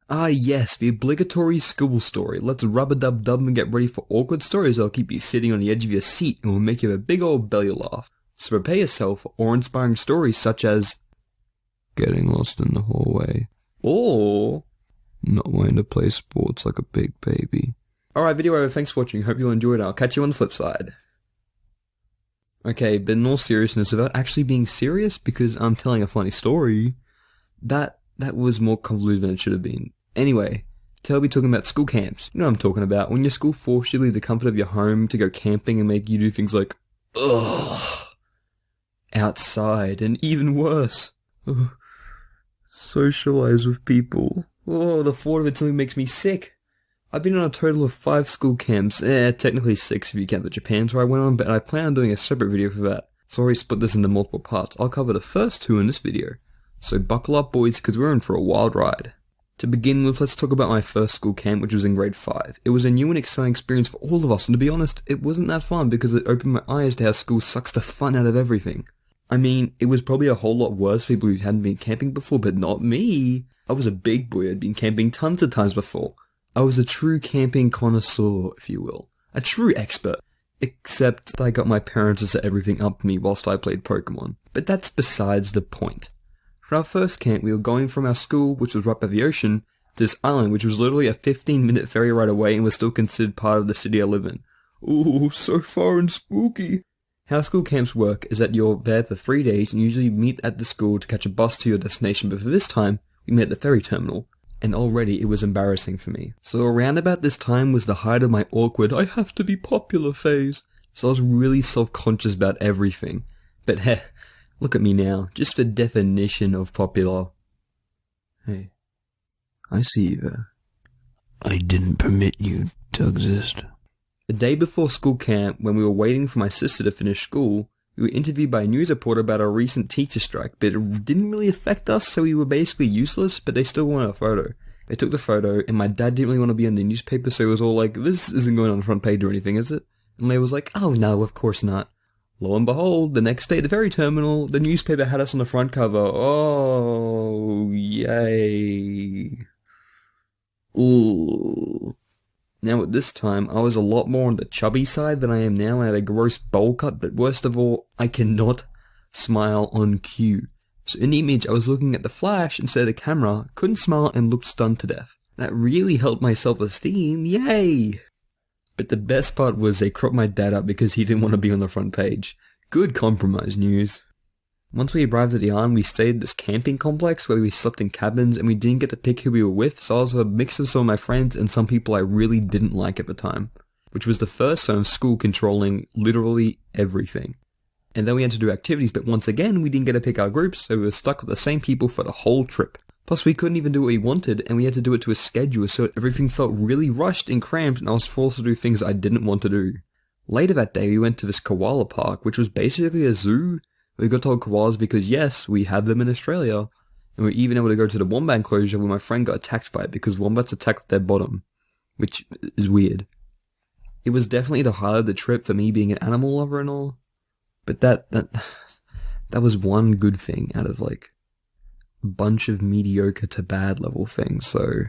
Ah yes, the obligatory school story. Let's rub-a-dub-dub and get ready for awkward stories that'll keep you sitting on the edge of your seat and will make you have a big old belly laugh. So prepare yourself for awe-inspiring stories such as getting lost in the hallway, or not wanting to play sports like a big baby. Alright, video over, thanks for watching, hope you enjoyed it, I'll catch you on the flip side. Okay, but in all seriousness, about actually being serious, because I'm telling a funny story, that was more convoluted than it should have been. Anyway, today I'll be talking about school camps. You know what I'm talking about, when your school forces you to leave the comfort of your home to go camping and make you do things like, outside, and even worse, socialize with people. The thought of it simply makes me sick. I've been on a total of 5 school camps, technically 6 if you count the Japan tour I went on, but I plan on doing a separate video for that. So I already split this into multiple parts. I'll cover the first 2 in this video. So buckle up boys, because we're in for a wild ride. To begin with, let's talk about my first school camp, which was in grade 5. It was a new and exciting experience for all of us, and to be honest, it wasn't that fun because it opened my eyes to how school sucks the fun out of everything. I mean, it was probably a whole lot worse for people who hadn't been camping before, but not me. I was a big boy, I'd been camping tons of times before. I was a true camping connoisseur, if you will. A true expert. Except I got my parents to set everything up for me whilst I played Pokemon. But that's besides the point. For our first camp, we were going from our school, which was right by the ocean, to this island, which was literally a 15-minute ferry ride away and was still considered part of the city I live in. Ooh, so far and spooky. How school camps work is that you're there for 3 days and usually meet at the school to catch a bus to your destination, but for this time, we met at the ferry terminal. And already it was embarrassing for me. So around about this time was the height of my awkward, I have to be popular phase. So I was really self-conscious about everything. But heh, look at me now, just the definition of popular. Hey, I see you there. I didn't permit you to exist. The day before school camp, when we were waiting for my sister to finish school, we were interviewed by a news reporter about a recent teacher strike, but it didn't really affect us, so we were basically useless, but they still wanted a photo. They took the photo, and my dad didn't really want to be on the newspaper, so he was all like, this isn't going on the front page or anything, is it? And Leia was like, oh no, of course not. Lo and behold, the next day at the ferry terminal, the newspaper had us on the front cover. Oh, yay. Ooh. Now at this time, I was a lot more on the chubby side than I am now. I had a gross bowl cut, but worst of all, I cannot smile on cue. So in the image, I was looking at the flash instead of the camera, couldn't smile and looked stunned to death. That really helped my self-esteem, yay! But the best part was they cropped my dad up because he didn't want to be on the front page. Good compromise news. Once we arrived at the island, we stayed at this camping complex where we slept in cabins and we didn't get to pick who we were with, so I was with a mix of some of my friends and some people I really didn't like at the time. Which was the first time of school controlling literally everything. And then we had to do activities, but once again, we didn't get to pick our groups, so we were stuck with the same people for the whole trip. Plus, we couldn't even do what we wanted, and we had to do it to a schedule, so everything felt really rushed and cramped, and I was forced to do things I didn't want to do. Later that day, we went to this koala park, which was basically a zoo. We got told koalas because, yes, we have them in Australia, and we were even able to go to the wombat enclosure where my friend got attacked by it because wombats attack their bottom, which is weird. It was definitely the highlight of the trip for me being an animal lover and all, but that was one good thing out of like a bunch of mediocre to bad level things, so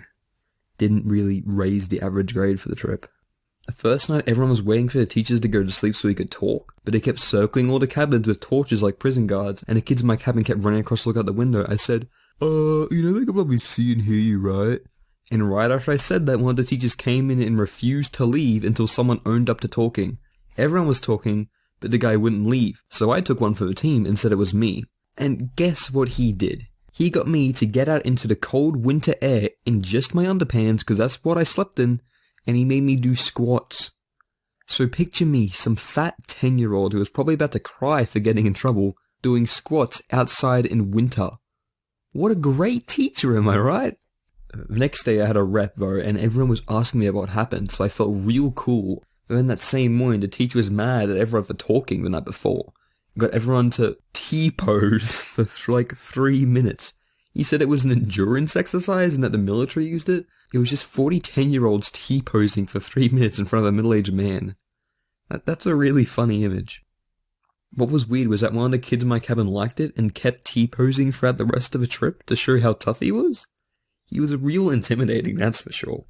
didn't really raise the average grade for the trip. The first night, everyone was waiting for the teachers to go to sleep so we could talk, but they kept circling all the cabins with torches like prison guards, and the kids in my cabin kept running across to look out the window. I said, you know they could probably see and hear you, right? And right after I said that, one of the teachers came in and refused to leave until someone owned up to talking. Everyone was talking, but the guy wouldn't leave, so I took one for the team and said it was me. And guess what he did? He got me to get out into the cold winter air in just my underpants, because that's what I slept in, and he made me do squats. So picture me, some fat 10-year-old who was probably about to cry for getting in trouble, doing squats outside in winter. What a great teacher, am I right? The next day I had a rep though, and everyone was asking me about what happened, so I felt real cool. But then that same morning, the teacher was mad at everyone for talking the night before. Got everyone to T-pose for like 3 minutes. He said it was an endurance exercise and that the military used it. It was just 40 10-year-olds T-posing for 3 minutes in front of a middle-aged man. That's a really funny image. What was weird was that one of the kids in my cabin liked it and kept T-posing throughout the rest of the trip to show how tough he was. He was real intimidating, that's for sure.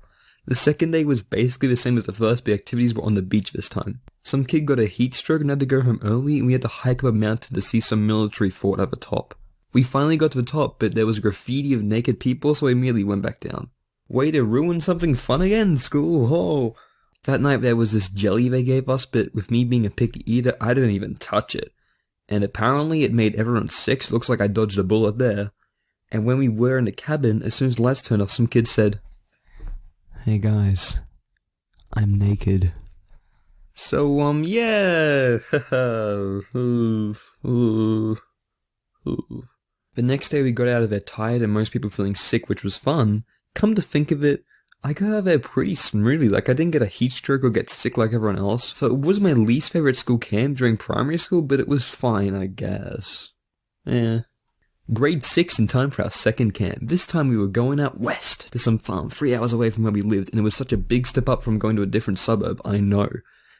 The second day was basically the same as the first, but activities were on the beach this time. Some kid got a heat stroke and had to go home early, and we had to hike up a mountain to see some military fort at the top. We finally got to the top, but there was graffiti of naked people, so we immediately went back down. Way to ruin something fun again, school, oh! That night there was this jelly they gave us, but with me being a picky eater, I didn't even touch it. And apparently it made everyone sick, so it looks like I dodged a bullet there. And when we were in the cabin, as soon as the lights turned off, some kid said, "Hey guys, I'm naked." So, yeah! The next day we got out of there tired and most people feeling sick, which was fun. Come to think of it, I got out of there pretty smoothly. Like, I didn't get a heat stroke or get sick like everyone else. So it was my least favorite school camp during primary school, but it was fine, I guess. Grade 6 in time for our second camp. This time we were going out west to some farm 3 hours away from where we lived, and it was such a big step up from going to a different suburb, I know.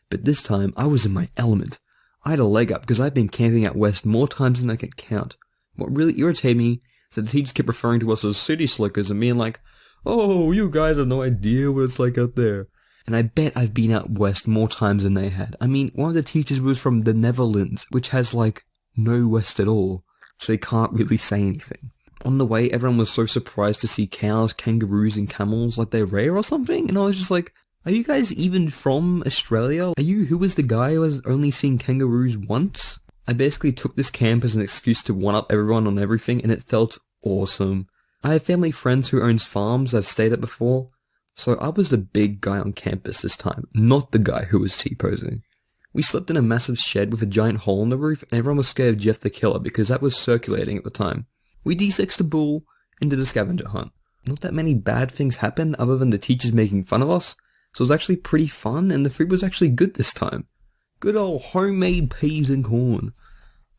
But this time, I was in my element. I had a leg up because I've been camping out west more times than I can count. What really irritated me is that the teachers kept referring to us as city slickers and being like, "Oh, you guys have no idea what it's like out there." And I bet I've been out west more times than they had. I mean, one of the teachers was from the Netherlands, which has like no west at all. So they can't really say anything. On the way, everyone was so surprised to see cows, kangaroos, and camels like they're rare or something, and I was just like, are you guys even from Australia? Who was the guy who has only seen kangaroos once? I basically took this camp as an excuse to one-up everyone on everything, and it felt awesome. I have family friends who owns farms I've stayed at before, so I was the big guy on campus this time, not the guy who was T-posing. We slept in a massive shed with a giant hole in the roof, and everyone was scared of Jeff the Killer because that was circulating at the time. We de-sexed a bull and did a scavenger hunt. Not that many bad things happened other than the teachers making fun of us, so it was actually pretty fun, and the food was actually good this time. Good old homemade peas and corn.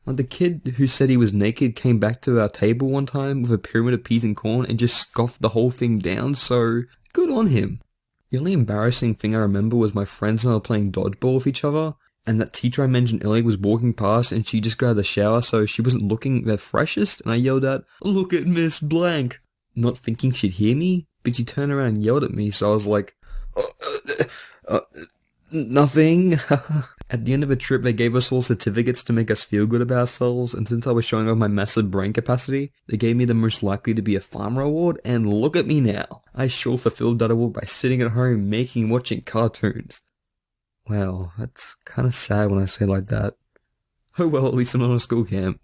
Like the kid who said he was naked came back to our table one time with a pyramid of peas and corn and just scoffed the whole thing down, so good on him. The only embarrassing thing I remember was my friends and I were playing dodgeball with each other, and that teacher I mentioned earlier was walking past and she just got out of the shower so she wasn't looking their freshest, and I yelled out, "Look at Miss Blank!" Not thinking she'd hear me, but she turned around and yelled at me, so I was like, nothing. At the end of the trip, they gave us all certificates to make us feel good about ourselves, and since I was showing off my massive brain capacity, they gave me the most likely to be a farmer award, and look at me now. I sure fulfilled that award by sitting at home making and watching cartoons. Wow, that's kinda sad when I say it like that. Oh well, at least I'm not on a school camp.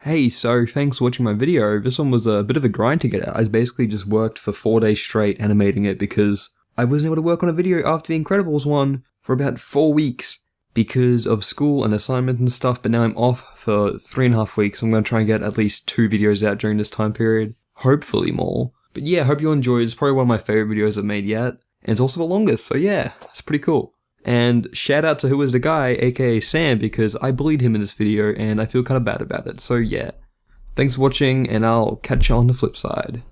Hey, so thanks for watching my video. This one was a bit of a grind to get out. I basically just worked for 4 days straight animating it because I wasn't able to work on a video after The Incredibles one for about 4 weeks because of school and assignments and stuff, but now I'm off for 3.5 weeks. I'm going to try and get at least 2 videos out during this time period. Hopefully more. But yeah, hope you enjoyed. It's probably one of my favorite videos I've made yet. And it's also the longest, so yeah, it's pretty cool. And shout out to Who Was the Guy, aka Sam, because I bullied him in this video and I feel kind of bad about it. So yeah, thanks for watching and I'll catch you on the flip side.